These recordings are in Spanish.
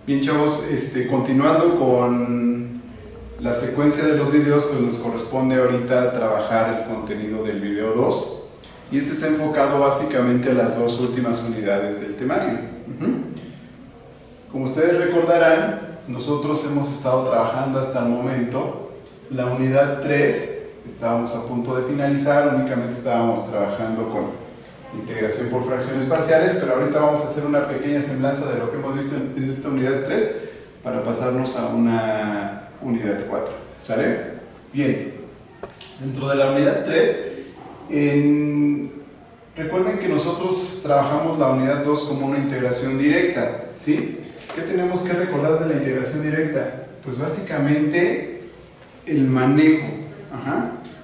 Bien, chavos, continuando con la secuencia de los videos, pues nos corresponde ahorita trabajar el contenido del video 2 y este está enfocado básicamente a las dos últimas unidades del temario. Como ustedes recordarán, nosotros hemos estado trabajando hasta el momento la unidad 3, estábamos a punto de finalizar, únicamente estábamos trabajando con integración por fracciones parciales, pero ahorita vamos a hacer una pequeña semblanza de lo que hemos visto en esta unidad 3 para pasarnos a una unidad 4. ¿Sale? Bien, dentro de la unidad 3, recuerden que nosotros trabajamos la unidad 2 como una integración directa, ¿sí? ¿Qué tenemos que recordar de la integración directa? Pues básicamente el manejo,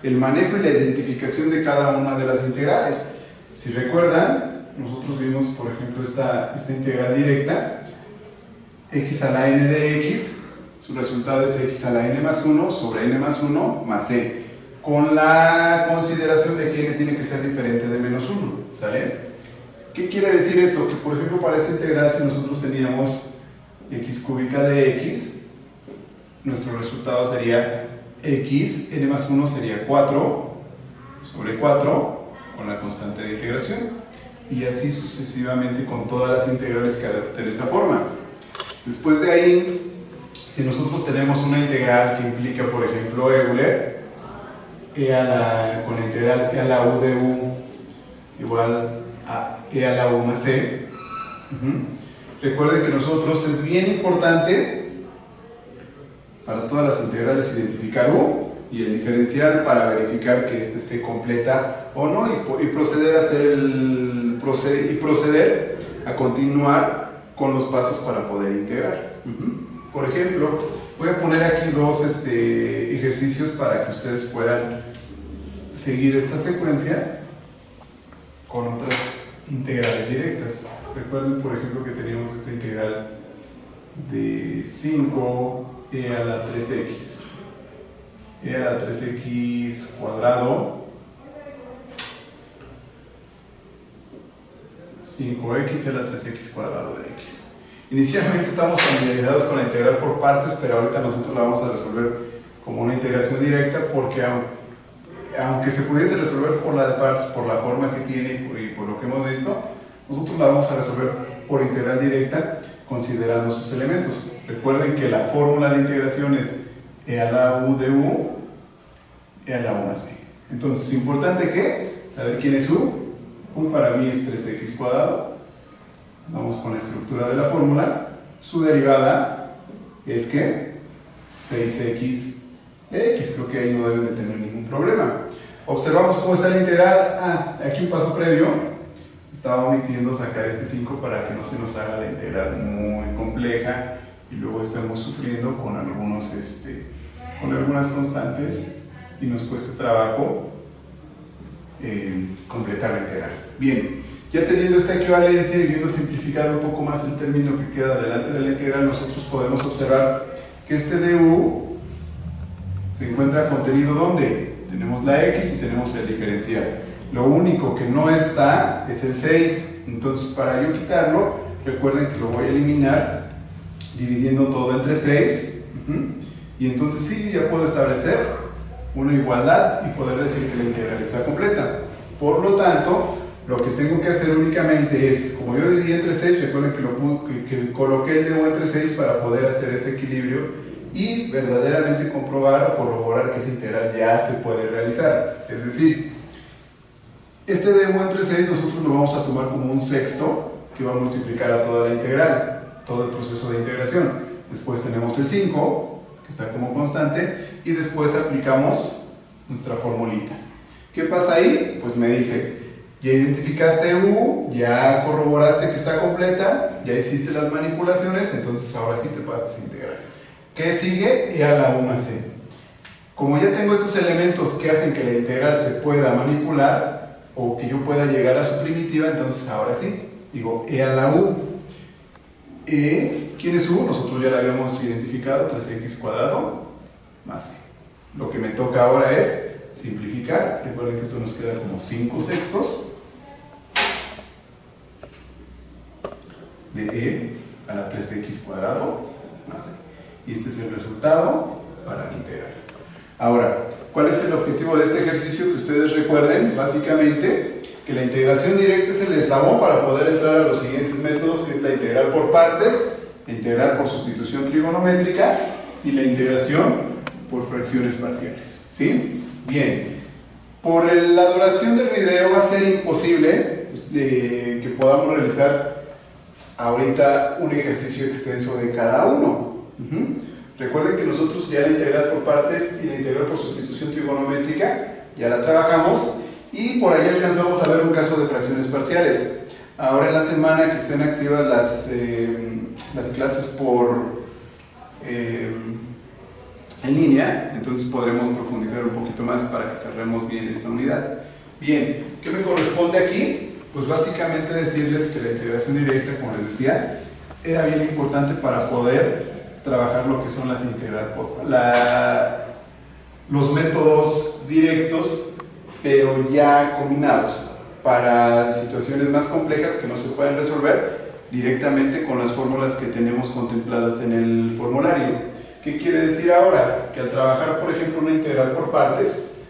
el manejo y la identificación de cada una de las integrales. Si recuerdan, nosotros vimos, por ejemplo, esta integral directa, x a la n de x, su resultado es x a la n más 1 sobre n más 1 más e, con la consideración de que n tiene que ser diferente de menos 1, ¿sale? ¿Qué quiere decir eso? Que, por ejemplo, para esta integral, si nosotros teníamos x cúbica de x, nuestro resultado sería x, n más 1 sería 4 sobre 4, con la constante de integración, y así sucesivamente con todas las integrales que adopten esta forma. Después de ahí, si nosotros tenemos una integral que implica, por ejemplo, Euler, con la integral e a la u de u igual a e a la u más c, recuerden que nosotros es bien importante para todas las integrales identificar u y el diferencial para verificar que ésta esté completa o no, y proceder a hacer proceder a continuar con los pasos para poder integrar. Por ejemplo, voy a poner aquí dos ejercicios para que ustedes puedan seguir esta secuencia con otras integrales directas. Recuerden, por ejemplo, que teníamos esta integral de 5e a la 3x. E a la 3x cuadrado 5x a la 3x cuadrado de x. Inicialmente estamos familiarizados con la integral por partes, pero ahorita nosotros la vamos a resolver como una integración directa, porque aunque se pudiese resolver por la de partes, por la forma que tiene y por lo que hemos visto, nosotros la vamos a resolver por integral directa considerando sus elementos. Recuerden que la fórmula de integración es e a la u de u, e a la u más c. Entonces, es importante que saber quién es u. U para mí es 3x cuadrado. Vamos con la estructura de la fórmula. Su derivada es que 6x de x. Creo que ahí no deben de tener ningún problema. Observamos cómo está la integral. Aquí un paso previo. Estaba omitiendo sacar este 5 para que no se nos haga la integral muy compleja y luego estamos sufriendo con algunas constantes y nos cuesta trabajo completar la integral. Bien, ya teniendo esta equivalencia y viendo simplificado un poco más el término que queda delante de la integral, nosotros podemos observar que este du se encuentra contenido ¿dónde? Tenemos la x y tenemos el diferencial. Lo único que no está es el 6, entonces para yo quitarlo, recuerden que lo voy a eliminar dividiendo todo entre 6, y entonces sí, ya puedo establecer una igualdad y poder decir que la integral está completa. Por lo tanto, lo que tengo que hacer únicamente es, como yo dividí entre 6, recuerden que coloqué el du entre 6 para poder hacer ese equilibrio y verdaderamente comprobar o corroborar que esa integral ya se puede realizar. Es decir, este du entre 6 nosotros lo vamos a tomar como un sexto que va a multiplicar a toda la integral, todo el proceso de integración. Después tenemos el 5, que está como constante, y después aplicamos nuestra formulita. ¿Qué pasa ahí? Pues me dice, ya identificaste u, ya corroboraste que está completa, ya hiciste las manipulaciones, entonces ahora sí te pasas a integrar. ¿Qué sigue? E a la u más c. Como ya tengo estos elementos que hacen que la integral se pueda manipular, o que yo pueda llegar a su primitiva, entonces ahora sí, digo e a la u. ¿Quién es u? Nosotros ya la habíamos identificado, 3x cuadrado más c. Lo que me toca ahora es simplificar. Recuerden que esto nos queda como 5 sextos de e a la 3x cuadrado más c. Y este es el resultado para la integral. Ahora, ¿cuál es el objetivo de este ejercicio? Que ustedes recuerden, básicamente, que la integración directa es el eslabón para poder entrar a los siguientes métodos, que es la integral por partes, la integral por sustitución trigonométrica y la integración por fracciones parciales. ¿Sí? Bien. Por la duración del video va a ser imposible que podamos realizar ahorita un ejercicio extenso de cada uno. Recuerden que nosotros ya la integral por partes y la integral por sustitución trigonométrica ya la trabajamos y por ahí alcanzamos a ver un caso de fracciones parciales. Ahora en la semana que estén activas las clases en línea, entonces podremos profundizar un poquito más para que cerremos bien esta unidad. Bien, ¿qué me corresponde aquí? Pues básicamente decirles que la integración directa, como les decía, era bien importante para poder trabajar lo que son las los métodos directos, pero ya combinados para situaciones más complejas que no se pueden resolver directamente con las fórmulas que tenemos contempladas en el formulario. ¿Qué quiere decir ahora? Que al trabajar, por ejemplo, una integral por partes,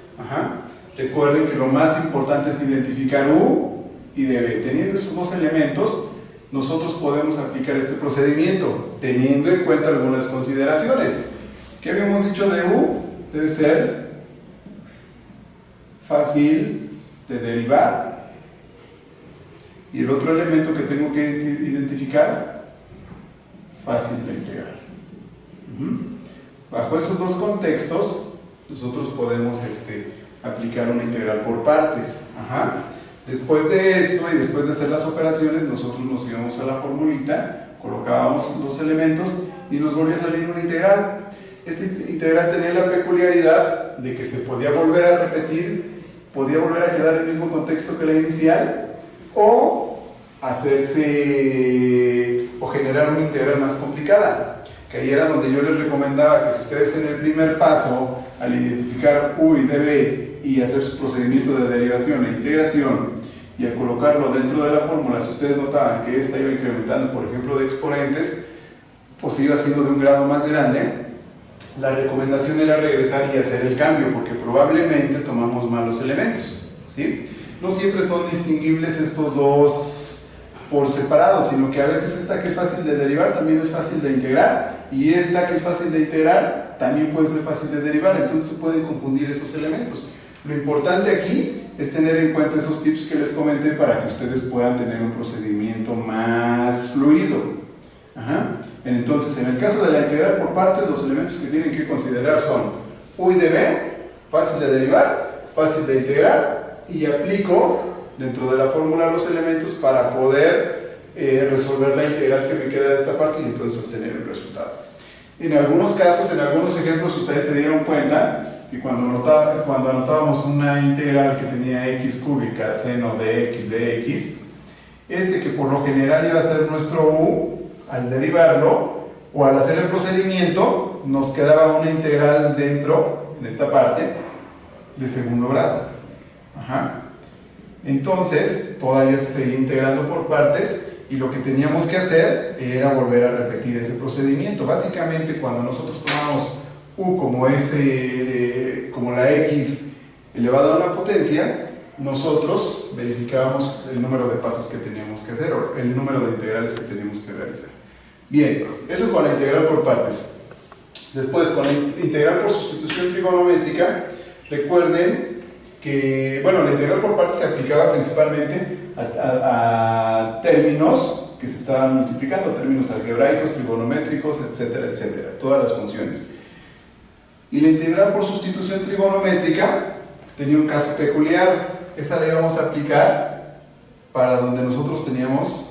recuerden que lo más importante es identificar U y dB. Teniendo esos dos elementos, nosotros podemos aplicar este procedimiento, teniendo en cuenta algunas consideraciones. ¿Qué habíamos dicho de U? Debe ser fácil de derivar. Y el otro elemento que tengo que identificar, fácil de integrar. Bajo esos dos contextos, nosotros podemos aplicar una integral por partes. Después de esto y después de hacer las operaciones, nosotros nos íbamos a la formulita, colocábamos los elementos y nos volvía a salir una integral. Esta integral tenía la peculiaridad de que se podía volver a repetir, podía volver a quedar en el mismo contexto que la inicial, o generar una integral más complicada. Que ahí era donde yo les recomendaba que si ustedes en el primer paso, al identificar U y dB y hacer su procedimiento de derivación e integración, y al colocarlo dentro de la fórmula, si ustedes notaban que esta iba incrementando, por ejemplo, de exponentes, pues iba siendo de un grado más grande, la recomendación era regresar y hacer el cambio, porque probablemente tomamos malos elementos, ¿sí? No siempre son distinguibles estos dos por separado, sino que a veces esta que es fácil de derivar también es fácil de integrar, y esta que es fácil de integrar también puede ser fácil de derivar, entonces se pueden confundir esos elementos. Lo importante aquí es tener en cuenta esos tips que les comenté para que ustedes puedan tener un procedimiento más fluido. Entonces, en el caso de la integral por partes, los elementos que tienen que considerar son U y dB, fácil de derivar, fácil de integrar, y aplico dentro de la fórmula los elementos para poder resolver la integral que me queda de esta parte y entonces obtener el resultado. En algunos casos, en algunos ejemplos, ustedes se dieron cuenta que cuando anotábamos una integral que tenía x cúbica, seno de x, que por lo general iba a ser nuestro u, al derivarlo o al hacer el procedimiento, nos quedaba una integral dentro, en esta parte, de segundo grado. Entonces, todavía se seguía integrando por partes y lo que teníamos que hacer era volver a repetir ese procedimiento. Básicamente, cuando nosotros tomamos u como la x elevado a una potencia, nosotros verificábamos el número de pasos que teníamos que hacer o el número de integrales que teníamos que realizar. Bien, eso con la integral por partes. Después, con la integral por sustitución trigonométrica, recuerden que, la integral por partes se aplicaba principalmente a términos que se estaban multiplicando, términos algebraicos, trigonométricos, etcétera, etcétera, todas las funciones. Y la integral por sustitución trigonométrica tenía un caso peculiar. Esa la íbamos a aplicar para donde nosotros teníamos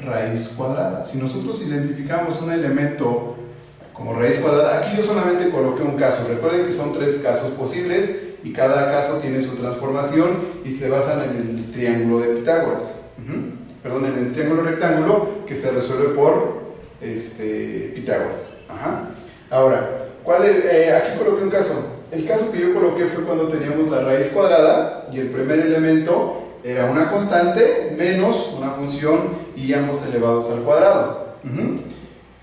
raíz cuadrada. Si nosotros identificamos un elemento como raíz cuadrada, aquí yo solamente coloqué un caso. Recuerden que son 3 casos posibles y cada caso tiene su transformación y se basan en el triángulo de Pitágoras. En el triángulo rectángulo que se resuelve por Pitágoras. Ahora, aquí coloqué un caso. El caso que yo coloqué fue cuando teníamos la raíz cuadrada y el primer elemento era una constante menos una función y ambos elevados al cuadrado.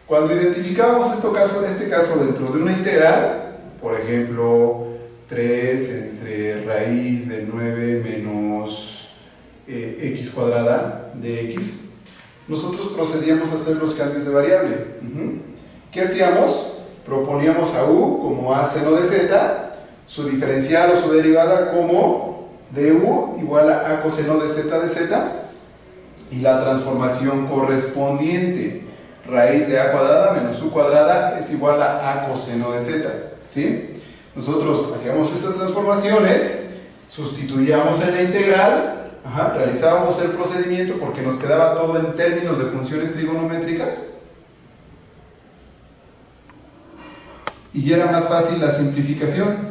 Cuando identificábamos este caso dentro de una integral, por ejemplo, 3 entre raíz de 9 menos x cuadrada de x, nosotros procedíamos a hacer los cambios de variable. ¿Qué hacíamos? Proponíamos a u como a seno de z, su diferencial o su derivada como du igual a coseno de z, y la transformación correspondiente, raíz de a cuadrada menos u cuadrada es igual a coseno de z, ¿sí? Nosotros hacíamos estas transformaciones, sustituíamos en la integral, realizábamos el procedimiento porque nos quedaba todo en términos de funciones trigonométricas y ya era más fácil la simplificación.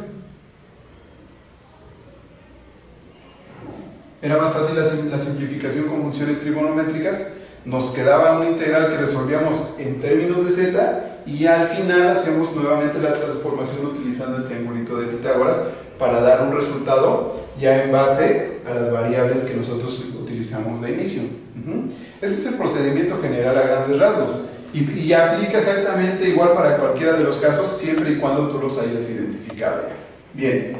Era más fácil la simplificación con funciones trigonométricas. Nos quedaba una integral que resolvíamos en términos de z y al final hacíamos nuevamente la transformación utilizando el triangulito de Pitágoras para dar un resultado ya en base a las variables que nosotros utilizamos de inicio. Ese es el procedimiento general a grandes rasgos y aplica exactamente igual para cualquiera de los casos siempre y cuando tú los hayas identificado. Bien.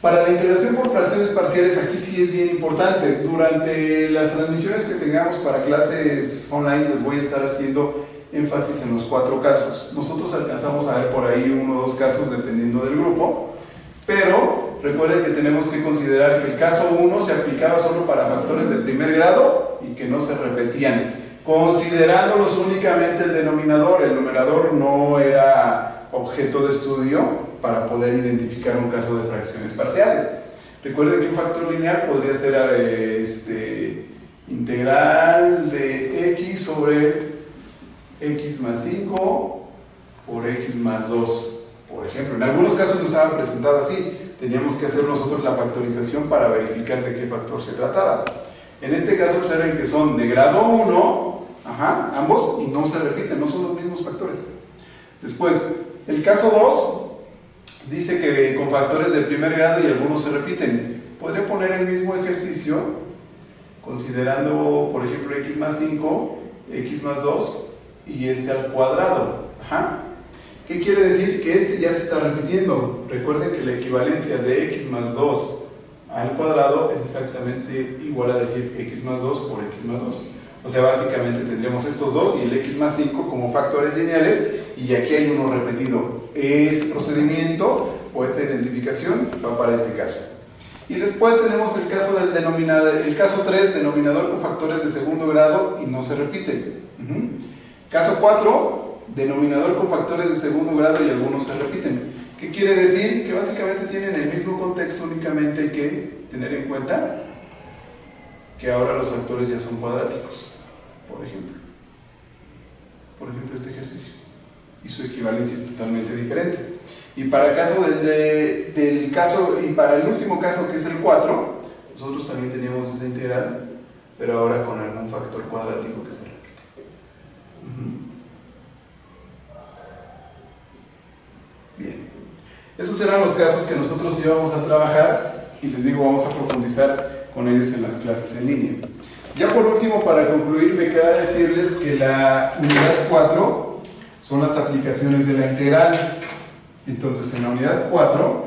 Para la integración por fracciones parciales, aquí sí es bien importante. Durante las transmisiones que tengamos para clases online les voy a estar haciendo énfasis en los 4 casos. Nosotros alcanzamos a ver por ahí 1 o 2 casos dependiendo del grupo, pero recuerden que tenemos que considerar que el caso 1 se aplicaba solo para factores de primer grado y que no se repetían, considerándolos únicamente el denominador. El numerador no era objeto de estudio para poder identificar un caso de fracciones parciales. Recuerden que un factor lineal podría ser integral de x sobre x más 5 por x más 2, por ejemplo. En algunos casos no estaba presentado así, teníamos que hacer nosotros la factorización para verificar de qué factor se trataba. En este caso observen que son de grado 1, ambos, y no se repiten, no son los mismos factores. Después, el caso 2 dice que con factores de primer grado y algunos se repiten. Podría poner el mismo ejercicio considerando, por ejemplo, x más 5, x más 2 y este al cuadrado. ¿Qué quiere decir? Que este ya se está repitiendo. Recuerden que la equivalencia de x más 2 al cuadrado es exactamente igual a decir x más 2 por x más 2. O sea, básicamente tendríamos estos dos y el x más 5 como factores lineales, y aquí hay uno repetido. Este procedimiento o esta identificación va para este caso. Y después tenemos el caso del denominador, el caso 3, denominador con factores de segundo grado y no se repite. Caso 4, denominador con factores de segundo grado y algunos se repiten. ¿Qué quiere decir? Que básicamente tienen el mismo contexto, únicamente hay que tener en cuenta que ahora los factores ya son cuadráticos. Por ejemplo este ejercicio, y su equivalencia es totalmente diferente. Y para el caso del caso, y para el último caso, que es el 4, nosotros también teníamos esa integral, pero ahora con algún factor cuadrático que se repite. Bien, esos eran los casos que nosotros íbamos a trabajar, y les digo, vamos a profundizar con ellos en las clases en línea. Ya por último, para concluir, me queda decirles que la unidad 4 son las aplicaciones de la integral. Entonces, en la unidad 4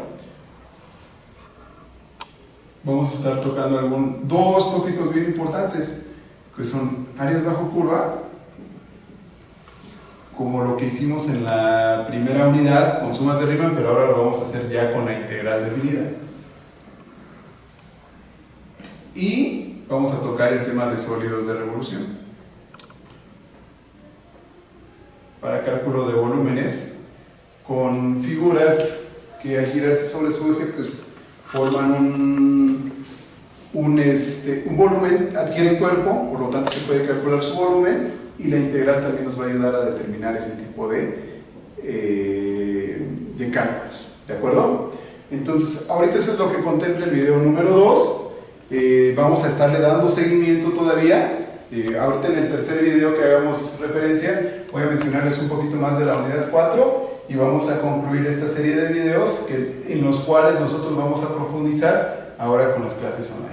vamos a estar tocando dos tópicos bien importantes, que son áreas bajo curva, como lo que hicimos en la primera unidad con sumas de Riemann, pero ahora lo vamos a hacer ya con la integral definida. Y vamos a tocar el tema de sólidos de revolución. Para cálculo de volúmenes, con figuras que al girarse sobre su eje, pues forman un volumen, adquieren cuerpo, por lo tanto se puede calcular su volumen, y la integral también nos va a ayudar a determinar ese tipo de cálculos. ¿De acuerdo? Entonces, ahorita eso es lo que contempla el video número 2. Vamos a estarle dando seguimiento todavía. Ahorita en el tercer video que hagamos referencia voy a mencionarles un poquito más de la unidad 4 y vamos a concluir esta serie de videos en los cuales nosotros vamos a profundizar ahora con las clases online.